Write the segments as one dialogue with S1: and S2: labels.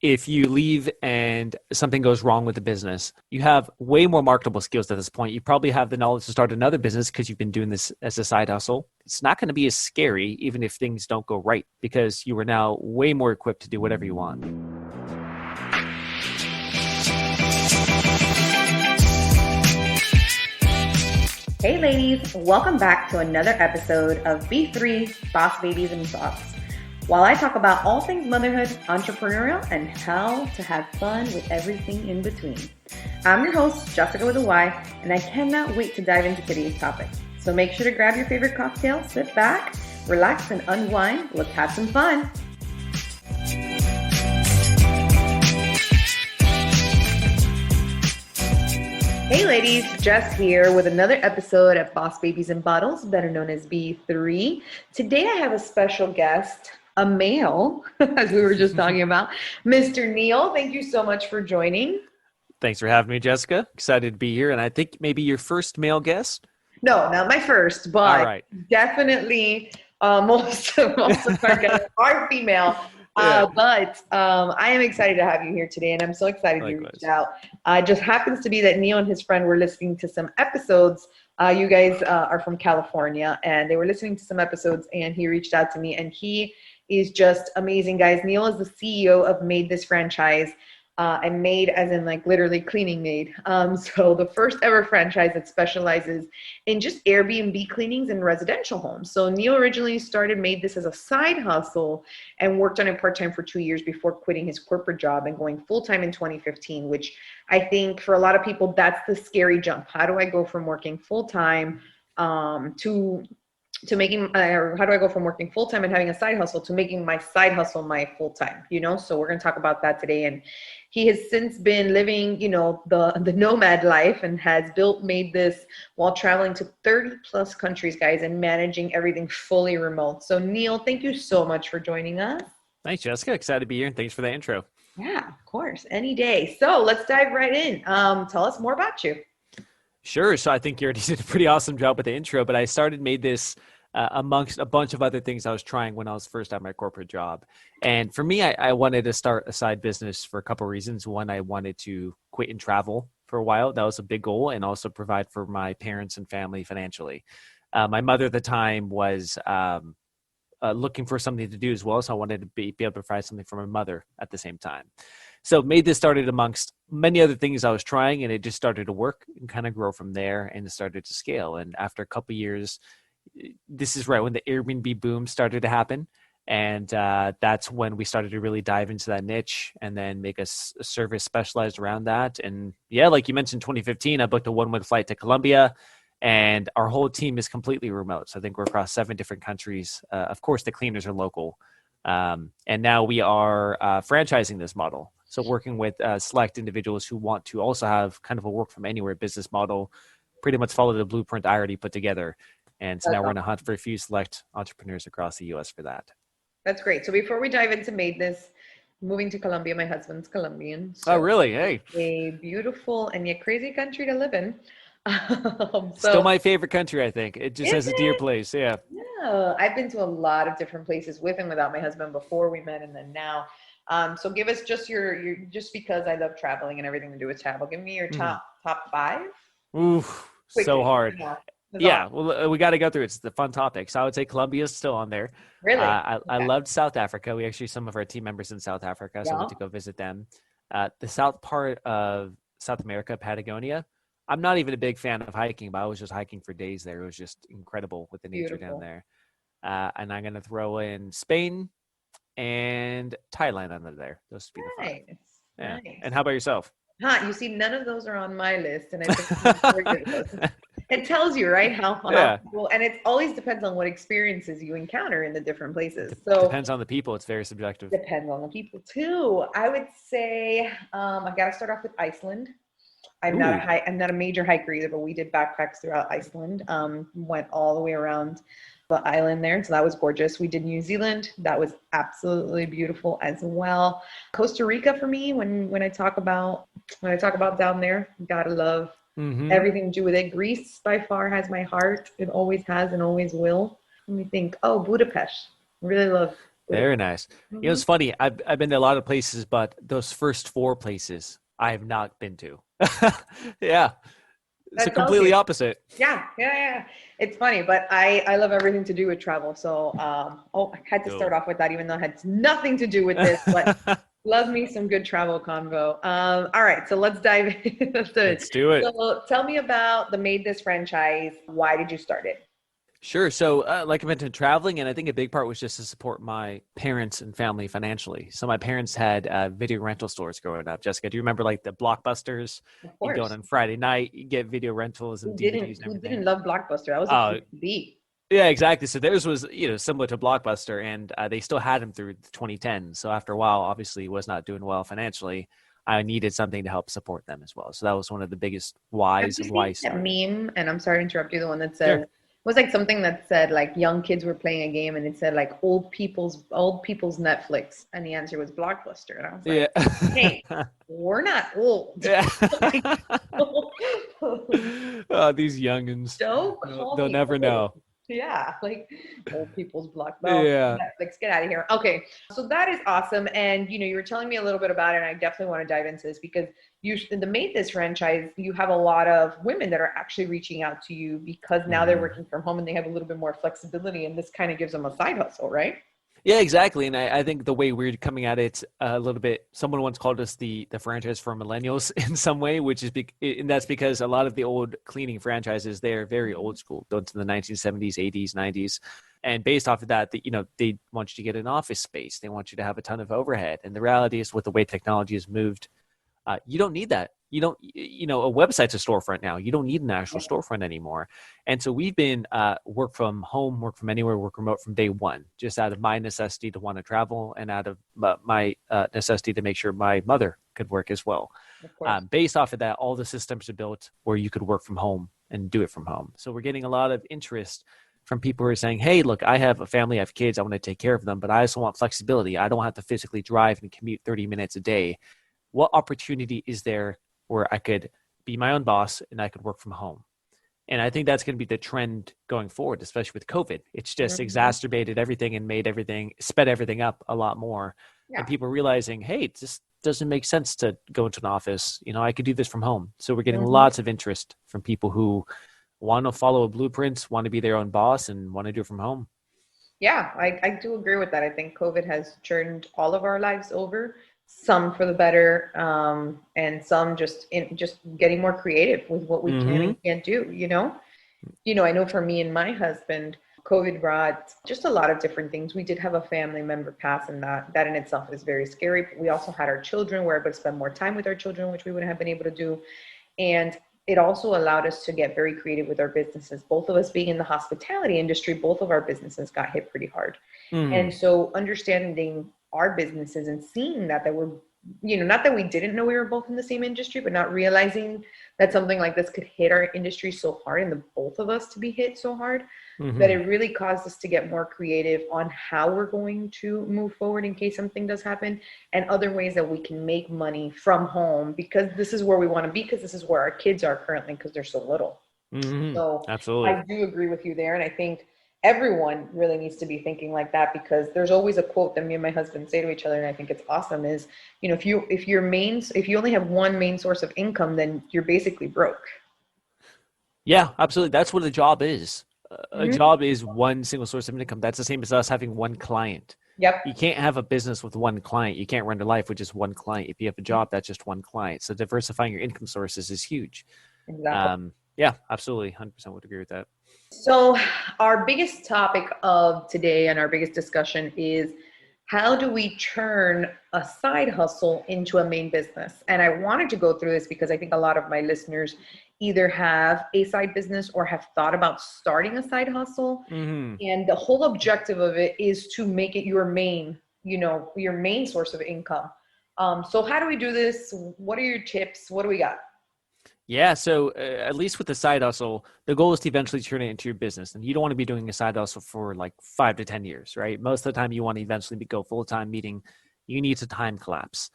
S1: if you leave and something goes wrong with the business, you have way more marketable skills at this point. You probably have the knowledge to start another business because you've been doing this as a side hustle. It's not going to be as scary, even if things don't go right, because you are now way more equipped to do whatever you want.
S2: Hey ladies, welcome back to another episode of B3 Boss Babies and Thoughts. While I talk about all things motherhood, entrepreneurial, and how to have fun with everything in between. I'm your host, Jessyca with a Y, and I cannot wait to dive into today's topic. So make sure to grab your favorite cocktail, sit back, relax, and unwind. Let's have some fun. Hey ladies, Jess here with another episode of Boss Babies and Bottles, better known as B3. Today I have a special guest, a male, as we were just talking about, Mr. Neel. Thank you so much for joining.
S1: Thanks for having me, Jessyca. Excited to be here. And I think maybe your first male guest?
S2: No, not my first, but definitely most of our guests are female. But I am excited to have you here today, and I'm so excited you reached out. It just happens to be that Neel and his friend were listening to some episodes. You guys are from California, and they were listening to some episodes, and he reached out to me, and he is just amazing, guys. Neel is the CEO of MaidThis Franchise, and maid as in like literally cleaning maid. So the first ever franchise that specializes in just Airbnb cleanings in residential homes. So Neel originally made this as a side hustle and worked on it part-time for 2 years before quitting his corporate job and going full-time in 2015, which I think for a lot of people, that's the scary jump. How do I go from working full-time to making, or how do I go from working full-time and having a side hustle to making my side hustle my full-time, So we're going to talk about that today. And he has since been living, the nomad life and has made this while traveling to 30 plus countries, guys, and managing everything fully remote. So Neel, thank you so much for joining us.
S1: Thanks, Jessyca. Excited to be here, and thanks for the intro.
S2: Yeah, of course. Any day. So let's dive right in. Tell us more about you.
S1: Sure. So I think you already did a pretty awesome job with the intro, but I made this amongst a bunch of other things I was trying when I was first at my corporate job. And for me, I wanted to start a side business for a couple of reasons. One, I wanted to quit and travel for a while. That was a big goal, and also provide for my parents and family financially. My mother at the time was looking for something to do as well, so I wanted to be able to provide something for my mother at the same time. So MaidThis started amongst many other things I was trying, and it just started to work and kind of grow from there, and it started to scale. And after a couple of years, this is right when the Airbnb boom started to happen. And that's when we started to really dive into that niche and then make a service specialized around that. And yeah, like you mentioned, 2015, I booked a one-way flight to Colombia, and our whole team is completely remote. So I think we're across 7 different countries. Of course, the cleaners are local. And now we are franchising this model. So working with select individuals who want to also have kind of a work from anywhere business model, pretty much follow the blueprint I already put together. And so now we're going to hunt for a few select entrepreneurs across the U.S. for that.
S2: That's great. So before we dive into MaidThis, moving to Colombia, my husband's Colombian. So
S1: oh, really? Hey.
S2: A beautiful and yet crazy country to live in.
S1: Still my favorite country, I think. It just has a dear place. Yeah.
S2: Yeah. I've been to a lot of different places with and without my husband before we met and then now. So give us just your just because I love traveling and everything to do with travel, give me your top 5.
S1: Oof, quickly. So hard. Yeah, well, we got to go through it. It's the fun topic. So I would say Colombia is still on there.
S2: Really?
S1: I loved South Africa. We actually, some of our team members in South Africa, so I went to go visit them. The south part of South America, Patagonia, I'm not even a big fan of hiking, but I was just hiking for days there. It was just incredible with the nature down there. And I'm going to throw in Spain and Thailand under there. Those would be the 5. Yeah. Nice. And how about yourself?
S2: You see, none of those are on my list, and I think it tells you, right, how cool, and it always depends on what experiences you encounter in the different places. So
S1: depends on the people. It's very subjective.
S2: Depends on the people too. I would say I got to start off with Iceland. I'm not a major hiker either, but we did backpacks throughout Iceland. Went all the way around the island there, so that was gorgeous. We did New Zealand. That was absolutely beautiful as well. Costa Rica for me, when I talk about down there, gotta love everything to do with it. Greece by far has my heart. It always has and always will. Let me think. Oh, Budapest. Really love
S1: Very nice.
S2: Mm-hmm.
S1: You know, it's funny. I've been to a lot of places, but those first 4 places I have not been to. Yeah. It's a
S2: That tells
S1: completely
S2: you.
S1: opposite.
S2: Yeah. It's funny, but I love everything to do with travel. So, I had to start
S1: Cool.
S2: off with that, even though it had nothing to do with this, but love me some good travel convo. All right, so let's dive in.
S1: Let's do it.
S2: So tell me about the Made This franchise. Why did you start it?
S1: Sure. So, like I mentioned, traveling, and I think a big part was just to support my parents and family financially. So, my parents had video rental stores growing up. Jessyca, do you remember like the Blockbusters?
S2: Of
S1: You go
S2: course.
S1: on Friday night, you get video rentals and DVDs and
S2: Who
S1: everything.
S2: didn't love Blockbuster? I was a
S1: Oh,
S2: kid to be.
S1: yeah, exactly. So theirs was, similar to Blockbuster, and they still had them through 2010. So after a while, obviously, was not doing well financially. I needed something to help support them as well. So that was one of the biggest
S2: Have
S1: whys
S2: you
S1: of why I
S2: seen that
S1: started.
S2: meme? And I'm sorry to interrupt you. The one that
S1: Sure.
S2: says was like something that said like young kids were playing a game, and it said like old people's Netflix, and the answer was Blockbuster. And I was like,
S1: Yeah.
S2: hey, we're not old.
S1: Yeah.
S2: Like,
S1: Oh, these youngins,
S2: don't
S1: they'll,
S2: call
S1: they'll
S2: me
S1: never
S2: old.
S1: know.
S2: Yeah, like old people's block. Well,
S1: Yeah.
S2: Netflix, get out of here. Okay, so that is awesome, and you were telling me a little bit about it, and I definitely want to dive into this because you, in the Made This franchise, you have a lot of women that are actually reaching out to you because now they're
S1: Mhm.
S2: working from home and they have a little bit more flexibility, and this kind of gives them a side hustle, right?
S1: Yeah, exactly. And I think the way we're coming at it a little bit, someone once called us the franchise for millennials in some way, which is and that's because a lot of the old cleaning franchises, they're very old school, built in the 1970s, 80s, 90s. And based off of that, they want you to get an office space. They want you to have a ton of overhead. And the reality is with the way technology has moved, you don't need that. You don't, a website's a storefront now. You don't need an actual storefront anymore. And so we've been work from home, work from anywhere, work remote from day one, just out of my necessity to want to travel and out of my necessity to make sure my mother could work as well.
S2: Of course.
S1: Based off of that, all the systems are built where you could work from home and do it from home. So we're getting a lot of interest from people who are saying, hey, look, I have a family, I have kids, I want to take care of them, but I also want flexibility. I don't have to physically drive and commute 30 minutes a day. What opportunity is there where I could be my own boss and I could work from home? And I think that's going to be the trend going forward, especially with COVID. It's just
S2: Mhm.
S1: exacerbated everything and sped everything up a lot more. And
S2: Yeah.
S1: people realizing, hey, it just doesn't make sense to go into an office. I could do this from home. So we're getting
S2: Mhm.
S1: lots of interest from people who want to follow a blueprint, want to be their own boss, and want to do it from home.
S2: Yeah, I do agree with that. I think COVID has turned all of our lives over, some for the better, and some just getting more creative with what we can
S1: Mm-hmm.
S2: and can't do, I know for me and my husband, COVID brought just a lot of different things. We did have a family member pass, and that in itself is very scary. We also had our children. We're able to spend more time with our children, which we wouldn't have been able to do. And it also allowed us to get very creative with our businesses. Both of us being in the hospitality industry, both of our businesses got hit pretty hard.
S1: Mm-hmm.
S2: And so understanding our businesses and seeing that we're, not that we didn't know we were both in the same industry, but not realizing that something like this could hit our industry so hard and the both of us to be hit so hard, that
S1: Mm-hmm.
S2: it really caused us to get more creative on how we're going to move forward in case something does happen, and other ways that we can make money from home, because this is where we want to be, because this is where our kids are currently because they're so little.
S1: Mm-hmm.
S2: So
S1: Absolutely.
S2: I do agree with you there. And I think everyone really needs to be thinking like that, because there's always a quote that me and my husband say to each other. And I think it's awesome is, if you only have one main source of income, then you're basically broke.
S1: Yeah, absolutely. That's what a job is. A
S2: Mhm.
S1: job is one single source of income. That's the same as us having one client.
S2: Yep.
S1: You can't have a business with one client. You can't run a life with just one client. If you have a job, that's just one client. So diversifying your income sources is huge.
S2: Exactly.
S1: Yeah, absolutely. 100% would agree with that.
S2: So, our biggest topic of today and our biggest discussion is how do we turn a side hustle into a main business? And I wanted to go through this because I think a lot of my listeners either have a side business or have thought about starting a side hustle.
S1: Mm-hmm.
S2: And the whole objective of it is to make it your main source of income. So, how do we do this? What are your tips? What do we got?
S1: Yeah, so at least with the side hustle, the goal is to eventually turn it into your business. And you don't want to be doing a side hustle for like 5 to 10 years, right? Most of the time, you want to eventually go full time, meaning you need to time collapse.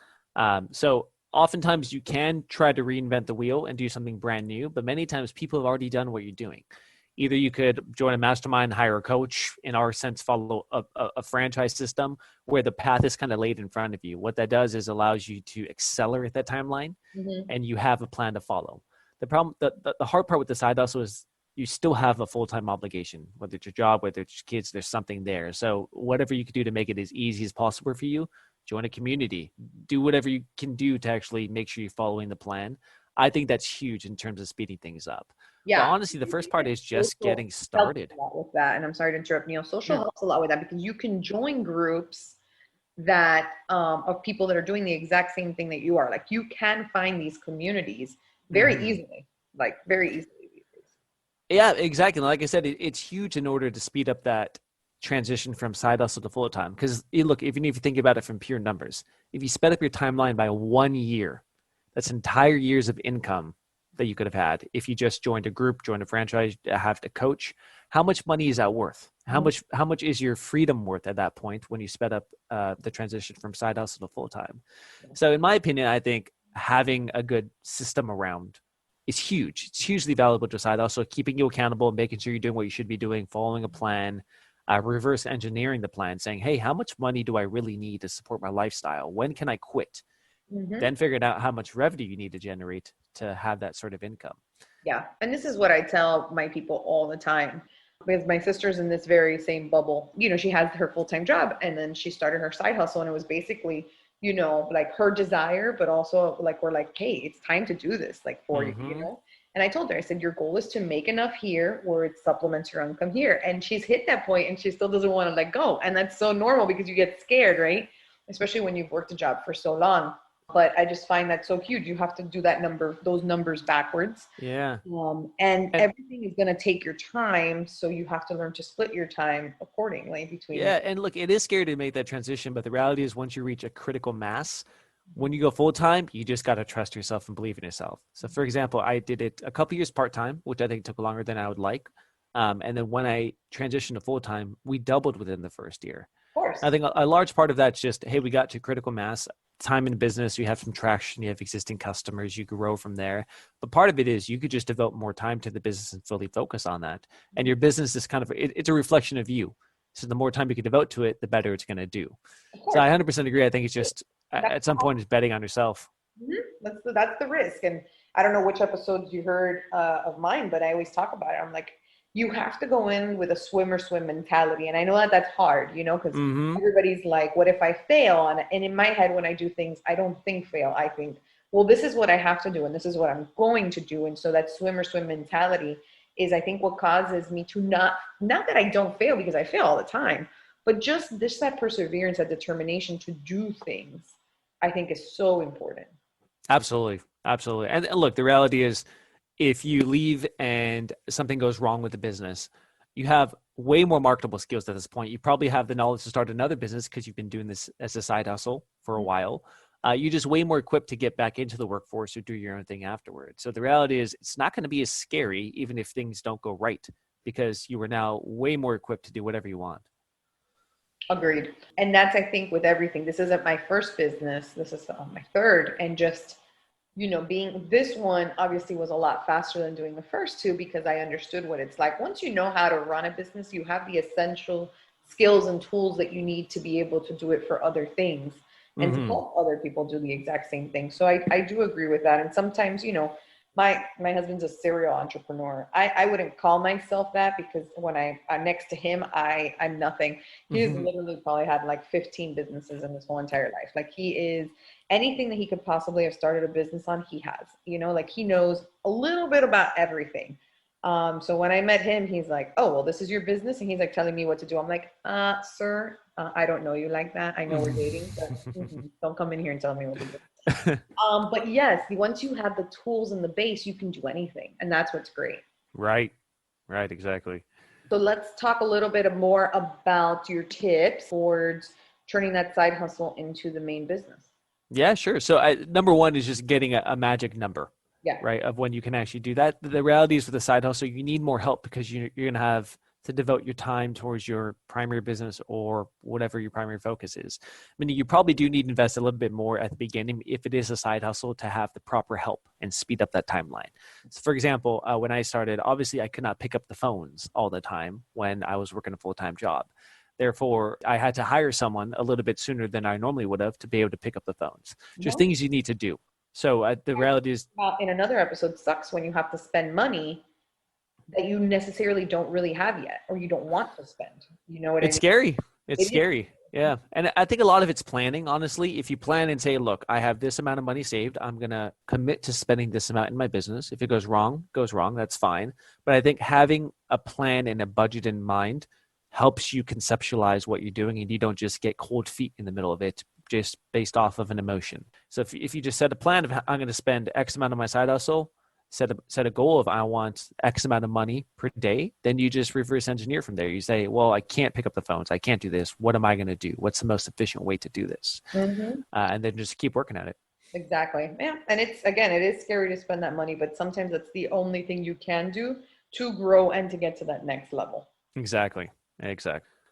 S1: So oftentimes, you can try to reinvent the wheel and do something brand new, but many times people have already done what you're doing. Either you could join a mastermind, hire a coach, in our sense, follow a franchise system where the path is kind of laid in front of you. What that does is allows you to accelerate that timeline and you have a plan to follow. The problem, the hard part with the side hustle is you still have a full-time obligation, whether it's your job, whether it's your kids, there's something there. So whatever you can do to make it as easy as possible for you, join a community, do whatever you can do to actually make sure you're following the plan. I think that's huge in terms of speeding things up. Yeah. But honestly, the first part is just getting started.
S2: Helps a lot with that. And I'm sorry to interrupt, Neil. Social helps a lot with that because you can join groups that of people that are doing the exact same thing that you are. Like you can find these communities very easily, like very easily.
S1: Yeah, exactly. Like I said, it's huge in order to speed up that transition from side hustle to full time. Because look, even if you think about it from pure numbers, if you sped up your timeline by 1 year, that's entire years of income that you could have had if you just joined a group, joined a franchise, have a coach. How much money is that worth? How much is your freedom worth at that point when you sped up the transition from side hustle to full time? So in my opinion, I think having a good system around is huge. It's hugely valuable to side hustle, keeping you accountable, making sure you're doing what you should be doing, following a plan, reverse engineering the plan, saying, hey, how much money do I really need to support my lifestyle? When can I quit? Then figuring out how much revenue you need to generate to have that sort of income.
S2: Yeah. And this is what I tell my people all the time because my sister's in this very same bubble. You know, she has her full-time job and then she started her side hustle and it was basically, you know, like her desire, but also like, we're like, hey, it's time to do this like for you, you know? And I told her, I said, your goal is to make enough here where it supplements your income here. And she's hit that point and she still doesn't want to let go. And that's so normal because you get scared, right? Especially when you've worked a job for so long. But I just find that so huge. You have to do those numbers backwards.
S1: Yeah.
S2: And everything is going to take your time. So you have to learn to split your time accordingly between.
S1: Yeah. And look, it is scary to make that transition, but the reality is once you reach a critical mass, when you go full time, you just got to trust yourself and believe in yourself. So for example, I did it a couple years part-time, which I think took longer than I would like. And then when I transitioned to full time, we doubled within the first year.
S2: Of course.
S1: I think a large part of that's just, hey, we got to critical mass. Time in business, you have some traction, you have existing customers, you grow from there. But part of it is you could just devote more time to the business and fully focus on that. And your business is kind of, it's a reflection of you. So the more time you can devote to it, the better it's going to do. So I 100% agree. I think it's just, at some point, it's betting on yourself.
S2: That's the risk. And I don't know which episodes you heard of mine, but I always talk about it. I'm like, you have to go in with a swim mentality. And I know that that's hard, you know, because everybody's like, what if I fail? And in my head, when I do things, I don't think fail. I think, well, this is what I have to do. And this is what I'm going to do. And so that swim mentality is, I think, what causes me to not that I don't fail because I fail all the time, but just that perseverance, that determination to do things, I think is so important.
S1: Absolutely. Absolutely. And look, the reality is, if you leave and something goes wrong with the business, you have way more marketable skills at this point. You probably have the knowledge to start another business because you've been doing this as a side hustle for a while. You're just way more equipped to get back into the workforce or do your own thing afterwards. So the reality is it's not going to be as scary even if things don't go right because you are now way more equipped to do whatever you want.
S2: Agreed. And that's, I think, with everything. This isn't my first business. This is my third. And just, you know, this one obviously was a lot faster than doing the first two because I understood what it's like. Once you know how to run a business, you have the essential skills and tools that you need to be able to do it for other things and to help other people do the exact same thing. So I do agree with that. And sometimes, you know, my husband's a serial entrepreneur. I wouldn't call myself that because when I'm next to him, I'm nothing. He's literally probably had like 15 businesses in his whole entire life. Like he is anything that he could possibly have started a business on, he has, you know, like he knows a little bit about everything. So when I met him, he's like, oh, well, this is your business. And he's like telling me what to do. I'm like, sir, I don't know you like that. I know we're dating, but don't come in here and tell me what to do. But yes, once you have the tools and the base, you can do anything. And that's what's great.
S1: Right. Exactly.
S2: So let's talk a little bit more about your tips towards turning that side hustle into the main business.
S1: Yeah, sure. So number one is just getting a magic number. Yeah. Right. Of when you can actually do that. The reality is with the side hustle, you need more help because you're going to have to devote your time towards your primary business or whatever your primary focus is. Meaning you probably do need to invest a little bit more at the beginning if it is a side hustle to have the proper help and speed up that timeline. So for example, when I started, obviously I could not pick up the phones all the time when I was working a full-time job. Therefore, I had to hire someone a little bit sooner than I normally would have to be able to pick up the phones. Just things you need to do. So the reality is,
S2: in another episode, sucks when you have to spend money that you necessarily don't really have yet, or you don't want to spend. You know what I mean?
S1: It's scary. It's scary. Yeah. And I think a lot of it's planning, honestly. If you plan and say, look, I have this amount of money saved, I'm going to commit to spending this amount in my business. If it goes wrong, that's fine. But I think having a plan and a budget in mind helps you conceptualize what you're doing, and you don't just get cold feet in the middle of it just based off of an emotion. So if you just set a plan of I'm going to spend X amount on my side hustle, set a goal of I want X amount of money per day, then you just reverse engineer from there. You say, well, I can't pick up the phones. I can't do this. What am I going to do? What's the most efficient way to do this? And then just keep working at it.
S2: Exactly. Yeah. And it is scary to spend that money, but sometimes it's the only thing you can do to grow and to get to that next level.
S1: Exactly.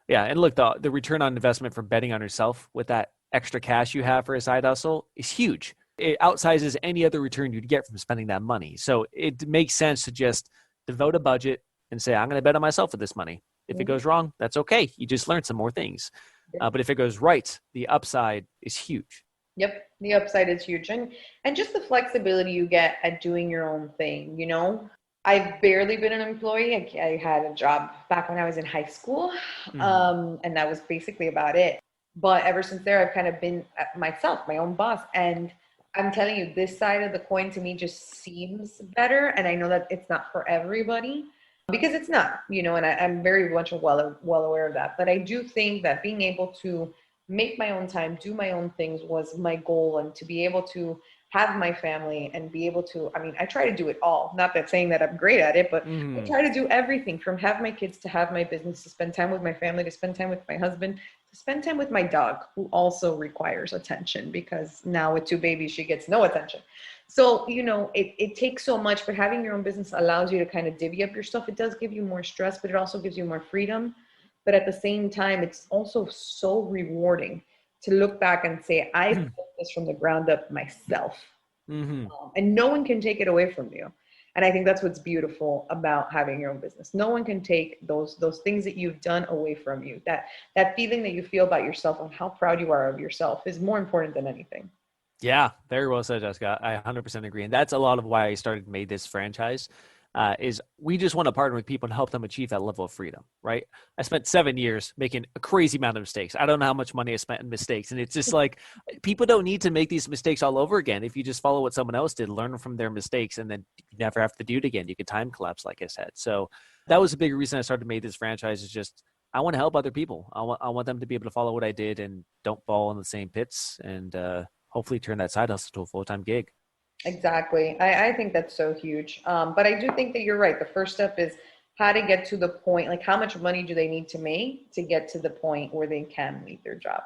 S1: Yeah. And look, the return on investment from betting on yourself with that extra cash you have for a side hustle is huge. It outsizes any other return you'd get from spending that money. So it makes sense to just devote a budget and say, I'm going to bet on myself with this money. If it goes wrong, that's okay. You just learned some more things. But if it goes right, the upside is huge.
S2: Yep. The upside is huge. And just the flexibility you get at doing your own thing, you know? I've barely been an employee. I had a job back when I was in high school, and that was basically about it. But ever since there, I've kind of been myself, my own boss. And I'm telling you, this side of the coin to me just seems better. And I know that it's not for everybody, because it's not, you know, and I'm very much well aware of that. But I do think that being able to make my own time, do my own things was my goal, and to be able to have my family and be able to, I mean, I try to do it all. Not that saying that I'm great at it, but I try to do everything from have my kids to have my business, to spend time with my family, to spend time with my husband, to spend time with my dog, who also requires attention, because now with 2 babies, she gets no attention. So, you know, it takes so much, but having your own business allows you to kind of divvy up your stuff. It does give you more stress, but it also gives you more freedom. But at the same time, it's also so rewarding to look back and say, I built this from the ground up myself. And no one can take it away from you. And I think that's what's beautiful about having your own business. No one can take those things that you've done away from you. That feeling that you feel about yourself and how proud you are of yourself is more important than anything.
S1: Yeah, very well said, Jessyca. I 100% agree. And that's a lot of why I started MaidThis Franchise. Is we just want to partner with people and help them achieve that level of freedom, right? I spent 7 years making a crazy amount of mistakes. I don't know how much money I spent in mistakes. And it's just like, people don't need to make these mistakes all over again. If you just follow what someone else did, learn from their mistakes, and then you never have to do it again. You could time collapse, like I said. So that was a big reason I started MaidThis Franchise, is just, I want to help other people. I want them to be able to follow what I did and don't fall in the same pits, and hopefully turn that side hustle to a full-time gig.
S2: Exactly. I think that's so huge. But I do think that you're right. The first step is how to get to the point, like how much money do they need to make to get to the point where they can leave their job?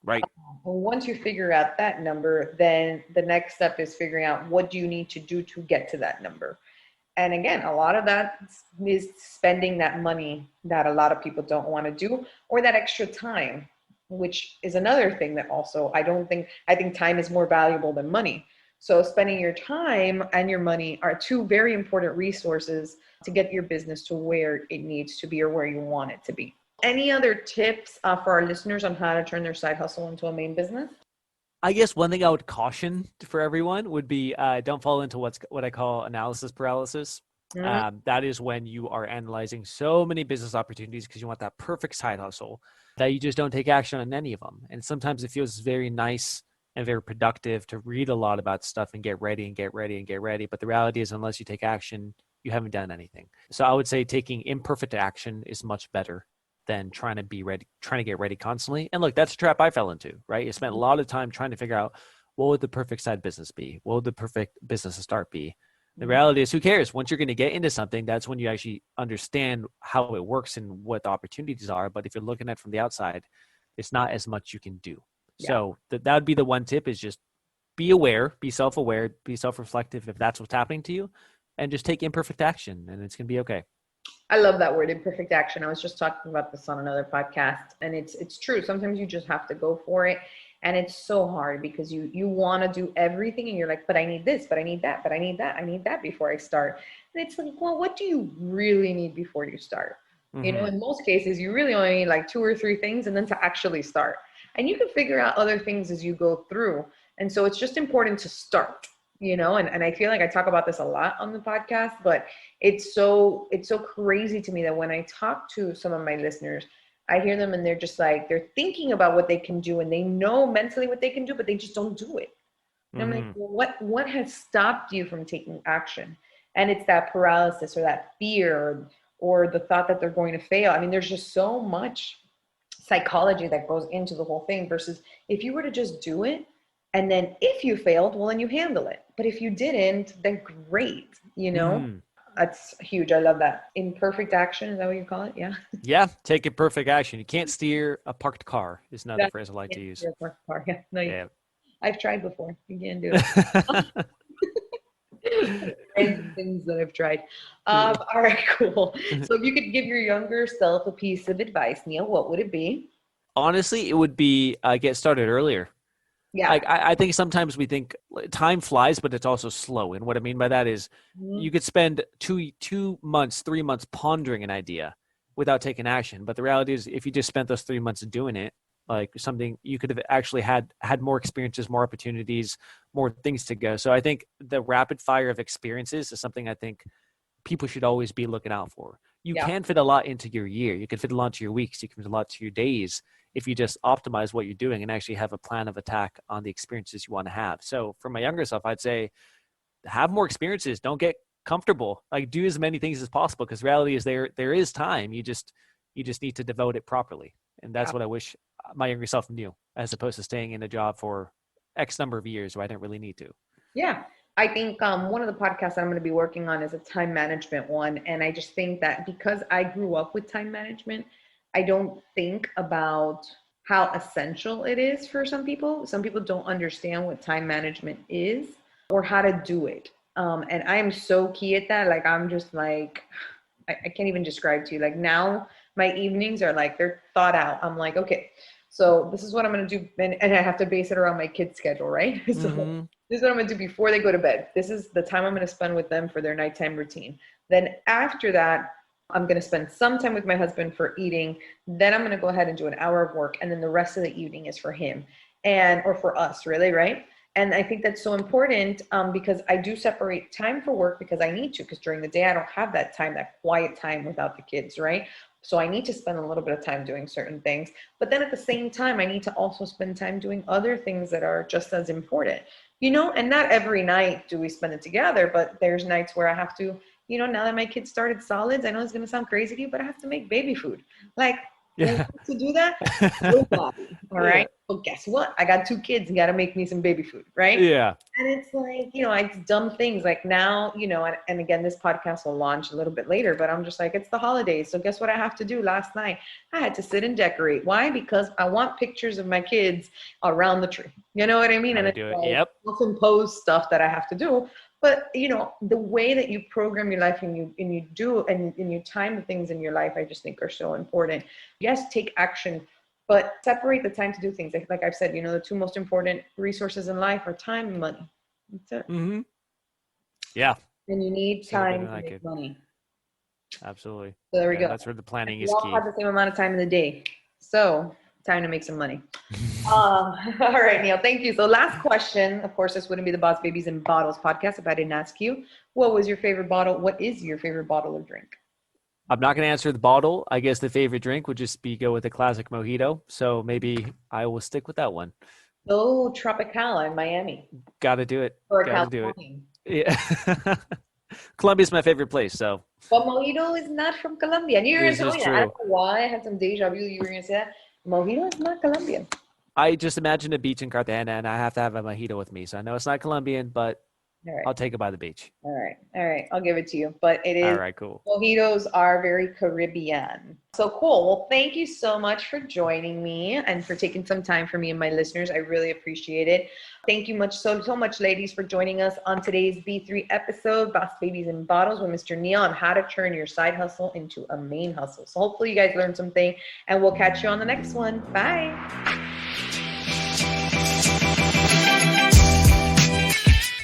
S1: Right.
S2: Once you figure out that number, then the next step is figuring out what do you need to do to get to that number. And again, a lot of that is spending that money that a lot of people don't want to do, or that extra time, which is another thing that also I think time is more valuable than money. So spending your time and your money are 2 very important resources to get your business to where it needs to be or where you want it to be. Any other tips for our listeners on how to turn their side hustle into a main business?
S1: I guess one thing I would caution for everyone would be don't fall into what I call analysis paralysis. That is when you are analyzing so many business opportunities because you want that perfect side hustle that you just don't take action on any of them. And sometimes it feels very nice and very productive to read a lot about stuff and get ready. But the reality is, unless you take action, you haven't done anything. So I would say taking imperfect action is much better than trying to get ready constantly. And look, that's a trap I fell into, right? You spent a lot of time trying to figure out what would the perfect side business be? What would the perfect business to start be? The reality is, who cares? Once you're going to get into something, that's when you actually understand how it works and what the opportunities are. But if you're looking at it from the outside, it's not as much you can do. Yeah. So that would be the one tip, is just be aware, be self-aware, be self-reflective if that's what's happening to you, and just take imperfect action, and it's going to be okay.
S2: I love that word, imperfect action. I was just talking about this on another podcast, and it's true. Sometimes you just have to go for it, and it's so hard because you want to do everything, and you're like, but I need this, but I need that, but I need that, I need that before I start. And it's like, well, what do you really need before you start? You know, in most cases, you really only need like 2 or 3 things, and then to actually start. And you can figure out other things as you go through. And so it's just important to start, you know, and I feel like I talk about this a lot on the podcast, but it's so crazy to me that when I talk to some of my listeners, I hear them and they're just like, they're thinking about what they can do and they know mentally what they can do, but they just don't do it. And I'm like, well, what has stopped you from taking action? And it's that paralysis or that fear or the thought that they're going to fail. I mean, there's just so much psychology that goes into the whole thing versus if you were to just do it, and then if you failed, well, then you handle it. But if you didn't, then great, you know? That's huge. I love that. Imperfect action, is that what you call it? Yeah.
S1: Yeah, take imperfect action. You can't steer a parked car is another phrase I like to use.
S2: Parked car. Yeah. No,
S1: yeah.
S2: I've tried before. You can't do it. Things that I've tried. All right, cool. So if you could give your younger self a piece of advice, Neel, what would it be?
S1: Honestly, it would be get started earlier. Yeah. Like, I think sometimes we think time flies, but it's also slow. And what I mean by that is you could spend 2 months, 3 months pondering an idea without taking action. But the reality is if you just spent those 3 months doing it, like something you could have actually had more experiences, more opportunities, more things to go. So I think the rapid fire of experiences is something I think people should always be looking out for. You can fit a lot into your year. You can fit a lot to your weeks. You can fit a lot to your days if you just optimize what you're doing and actually have a plan of attack on the experiences you want to have. So for my younger self, I'd say have more experiences. Don't get comfortable. Like do as many things as possible because reality is there is time. You just need to devote it properly. And that's what I wish my younger self knew, as opposed to staying in a job for X number of years where I didn't really need to.
S2: Yeah. I think one of the podcasts I'm going to be working on is a time management one. And I just think that because I grew up with time management, I don't think about how essential it is for some people. Some people don't understand what time management is or how to do it. And I am so key at that. Like, I'm just like, I can't even describe to you. Like now my evenings are like, they're thought out. I'm like, okay, so this is what I'm going to do. And I have to base it around my kids' schedule, right? So this is what I'm going to do before they go to bed. This is the time I'm going to spend with them for their nighttime routine. Then after that, I'm going to spend some time with my husband for eating. Then I'm going to go ahead and do an hour of work. And then the rest of the evening is for him or for us, really, right? And I think that's so important because I do separate time for work because I need to, because during the day, I don't have that time, that quiet time without the kids, right? So I need to spend a little bit of time doing certain things. But then at the same time, I need to also spend time doing other things that are just as important, you know, and not every night do we spend it together, but there's nights where I have to, you know, now that my kids started solids, I know it's going to sound crazy to you, but I have to make baby food. Like, to do that, nobody. All right. Well, guess what? I got 2 kids. You got to make me some baby food, right?
S1: Yeah.
S2: And it's like, you know, it's dumb things like now, you know, and again, this podcast will launch a little bit later, but I'm just like, it's the holidays. So guess what I have to do? Last night, I had to sit and decorate. Why? Because I want pictures of my kids around the tree. You know what I mean? And it's like self-imposed stuff that I have to do. But, you know, the way that you program your life and you do and you time the things in your life, I just think are so important. Yes, take action, but separate the time to do things. Like I've said, you know, the 2 most important resources in life are time and money. That's it.
S1: Yeah.
S2: And you need time to make money.
S1: Absolutely.
S2: So there we go.
S1: That's where the planning is
S2: key. We all have the same amount of time in the day. So time to make some money. All right, Neel, thank you. So last question, of course, this wouldn't be the Boss Babies and Bottles podcast if I didn't ask you, what was your favorite bottle? What is your favorite bottle or drink?
S1: I'm not going to answer the bottle. I guess the favorite drink would just be go with the classic mojito. So maybe I will stick with that one.
S2: Oh, Tropicala in Miami.
S1: Got to do it.
S2: Got to do it.
S1: Yeah. Colombia's my favorite place, so.
S2: But mojito is not from Colombia. And you're going to tell me that. I don't know why. I had some deja vu. You were going to say that. Mojito is not Colombian.
S1: I just imagine a beach in Cartagena, and I have to have a mojito with me. So I know it's not Colombian, but I'll take it by the beach.
S2: All right. I'll give it to you. But it is.
S1: All right, cool.
S2: Mojitos are very Caribbean. So cool. Well, thank you so much for joining me and for taking some time for me and my listeners. I really appreciate it. Thank you so much, ladies, for joining us on today's B3 episode, Boss Babies and Bottles, with Mr. Neel on how to turn your side hustle into a main hustle. So hopefully you guys learned something, and we'll catch you on the next one. Bye.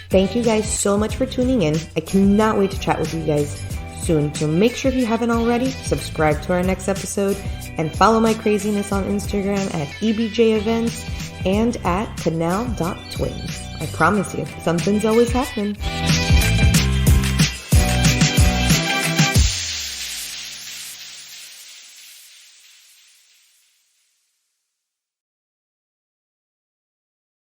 S2: Thank you guys so much for tuning in. I cannot wait to chat with you guys soon. So make sure if you haven't already, subscribe to our next episode and follow my craziness on Instagram at EBJ Events and at canal.twins. I promise you, something's always happening.